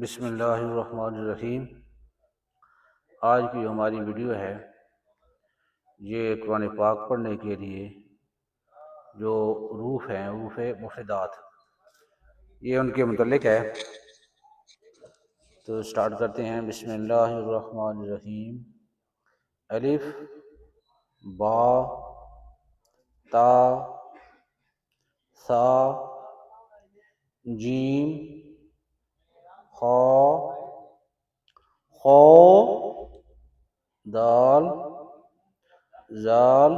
بسم اللہ الرحمن الرحیم۔ آج کی جو ہماری ویڈیو ہے یہ قرآن پاک پڑھنے کے لیے جو حروف ہیں، حروف مفردات، یہ ان کے متعلق ہے۔ تو سٹارٹ کرتے ہیں۔ بسم اللہ الرحمن الرحیم۔ الف، با، تا، ثا، جیم، خا، خو، دال، زال،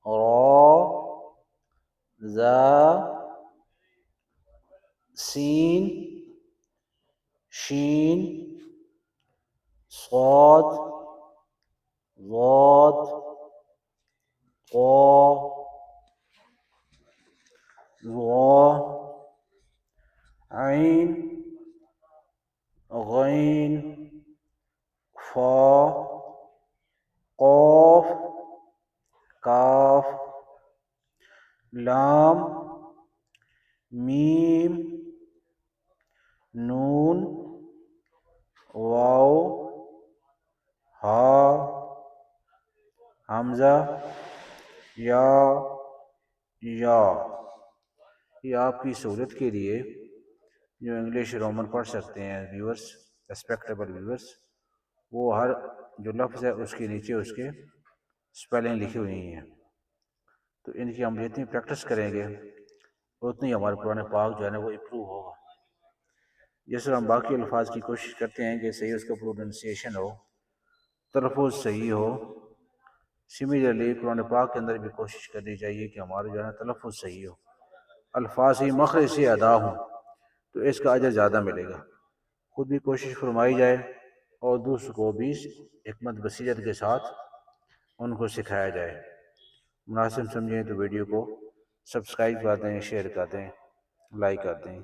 را، زا، سین، شین، صاد، ضاد، طا، ظا، عین، غین، فا، قاف، کاف، لام، میم، نون، واو، ہا، حمزہ، یا۔ یہ آپ کی سہولت کے لیے جو انگلش رومن پڑھ سکتے ہیں ویورز، ریسپیکٹیبل ویورز، وہ ہر جو لفظ ہے اس کے نیچے اس کے سپیلنگ لکھی ہوئی ہیں، تو ان کی ہم جتنی پریکٹس کریں گے اتنی ہمارے قرآن پاک جو ہے نا وہ امپروو ہوگا۔ جس طرح ہم باقی الفاظ کی کوشش کرتے ہیں کہ صحیح اس کا پروننسیشن ہو، تلفظ صحیح ہو، سملرلی قرآن پاک کے اندر بھی کوشش کرنی چاہیے کہ ہمارا جو ہے نا تلفظ صحیح ہو، الفاظ ہی مخرج سے ادا ہوں، تو اس کا اجر زیادہ ملے گا۔ خود بھی کوشش فرمائی جائے اور دوسروں کو بھی حکمت بصیرت کے ساتھ ان کو سکھایا جائے۔ مناسب سمجھیں تو ویڈیو کو سبسکرائب کر دیں، شیئر کر دیں، لائک کر دیں۔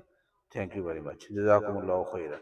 تھینک یو ویری مچ، جزاکم اللہ خیرا۔